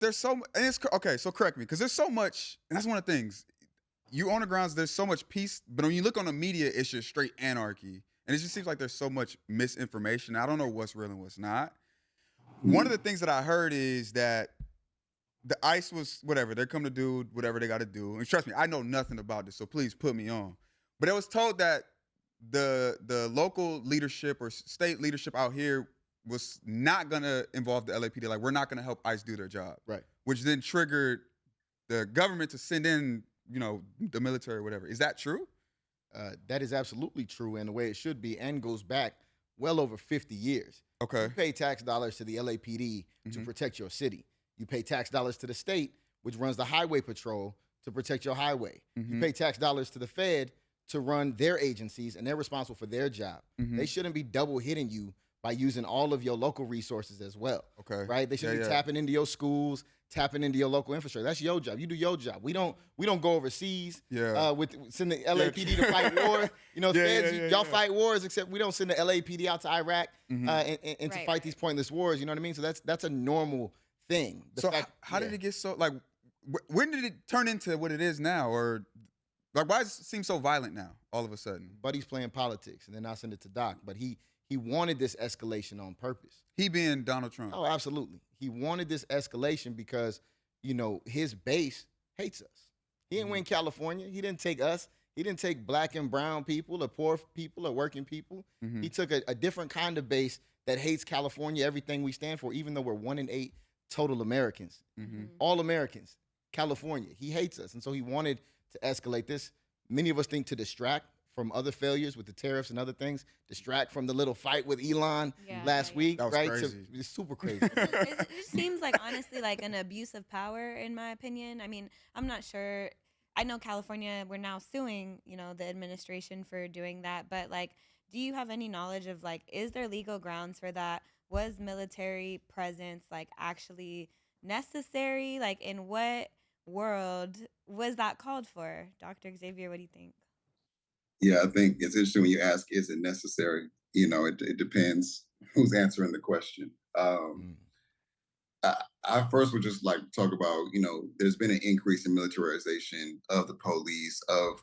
there's so much, and okay, so correct me, because there's so much, and that's one of the things. You on the grounds, there's so much peace, but when you look on the media, it's just straight anarchy. And it just seems like there's so much misinformation. I don't know what's real and what's not. One of the things that I heard is that the ICE was whatever. They're coming to do whatever they got to do. And trust me, I know nothing about this, so please put me on. But it was told that the local leadership or state leadership out here was not going to involve the LAPD. Like, we're not going to help ICE do their job. Right. Which then triggered the government to send in, the military or whatever. Is that true? That is absolutely true, and the way it should be, and goes back well over 50 years. Okay. You pay tax dollars to the LAPD to protect your city. You pay tax dollars to the state, which runs the highway patrol, to protect your highway. You pay tax dollars to the Fed to run their agencies, and they're responsible for their job. They shouldn't be double hitting you by using all of your local resources as well. Okay. Right? They should be tapping into your schools, tapping into your local infrastructure. That's your job. You do your job. We don't go overseas send the LAPD to fight wars. Feds, y'all fight wars, except we don't send the LAPD out to Iraq and to fight these pointless wars. You know what I mean? So that's a normal thing. How did it get so, like, when did it turn into what it is now? Or, like, why does it seem so violent now, all of a sudden? Buddy's playing politics, and then I send it to Doc. But he wanted this escalation on purpose. He being Donald Trump. Oh, absolutely. He wanted this escalation because, his base hates us. He didn't win California. He didn't take us. He didn't take black and brown people or poor people or working people. He took a different kind of base that hates California, everything we stand for, even though we're 1 in 8 total Americans. All Americans. California. He hates us. And so he wanted to escalate this. Many of us think to distract from other failures with the tariffs and other things, distract from the little fight with Elon last week. That was crazy. It's super crazy. It just seems like, honestly, like an abuse of power, in my opinion. I mean, I'm not sure. I know California, we're now suing, the administration for doing that. But, like, do you have any knowledge of, like, is there legal grounds for that? Was military presence, like, actually necessary? Like, in what world was that called for? Dr. Xavier, what do you think? Yeah, I think it's interesting when you ask, is it necessary? It depends who's answering the question. I first would just like to talk about, there's been an increase in militarization of the police, of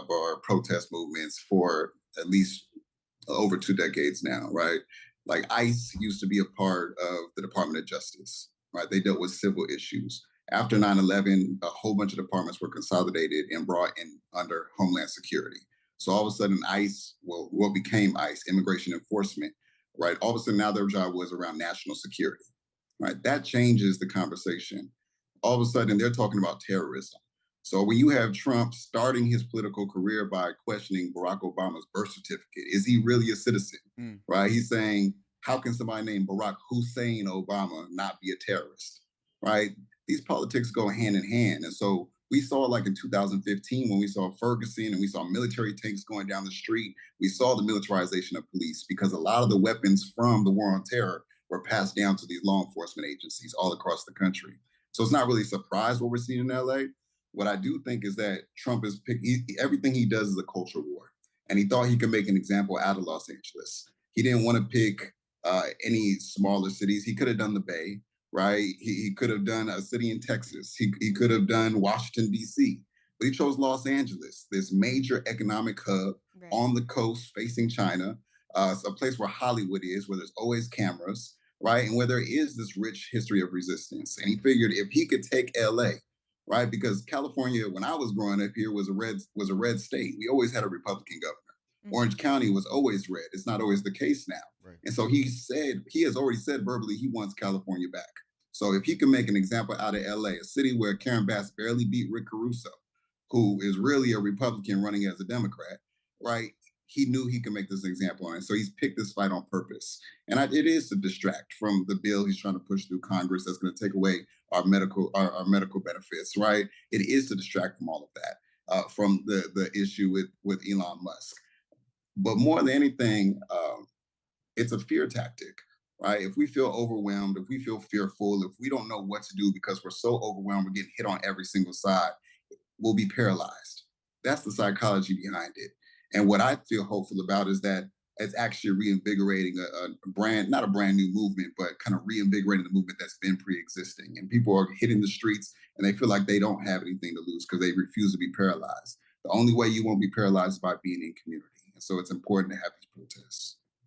our protest movements for at least over 2 decades now, right? Like, ICE used to be a part of the Department of Justice, right? They dealt with civil issues. After 9/11, a whole bunch of departments were consolidated and brought in under Homeland Security. So all of a sudden, ICE, what became ICE, Immigration Enforcement, right? All of a sudden now their job was around national security, right? That changes the conversation. All of a sudden they're talking about terrorism. So when you have Trump starting his political career by questioning Barack Obama's birth certificate, is he really a citizen, right? He's saying, how can somebody named Barack Hussein Obama not be a terrorist, right? These politics go hand in hand. And so we saw, like, in 2015, when we saw Ferguson and we saw military tanks going down the street, we saw the militarization of police because a lot of the weapons from the war on terror were passed down to these law enforcement agencies all across the country. So it's not really a surprise what we're seeing in LA. What I do think is that Trump is everything he does is a culture war. And he thought he could make an example out of Los Angeles. He didn't want to pick any smaller cities. He could have done the Bay. Right? He could have done a city in Texas. He could have done Washington, D.C., but he chose Los Angeles, this major economic hub on the coast facing China, a place where Hollywood is, where there's always cameras, right? And where there is this rich history of resistance. And he figured if he could take L.A., right? Because California, when I was growing up here, was a red state. We always had a Republican governor. Orange County was always red. It's not always the case now. Right. And so he has already said verbally he wants California back. So if he can make an example out of LA, a city where Karen Bass barely beat Rick Caruso, who is really a Republican running as a Democrat, right? He knew he could make this example. And so he's picked this fight on purpose. And it is to distract from the bill he's trying to push through Congress that's going to take away our medical benefits, right? It is to distract from all of that, from the issue with Elon Musk. But more than anything, it's a fear tactic, right? If we feel overwhelmed, if we feel fearful, if we don't know what to do because we're so overwhelmed, we're getting hit on every single side, we'll be paralyzed. That's the psychology behind it. And what I feel hopeful about is that it's actually reinvigorating a brand, not a brand new movement, but kind of reinvigorating the movement that's been pre-existing. And people are hitting the streets and they feel like they don't have anything to lose because they refuse to be paralyzed. The only way you won't be paralyzed is by being in community. And so it's important to have these protests.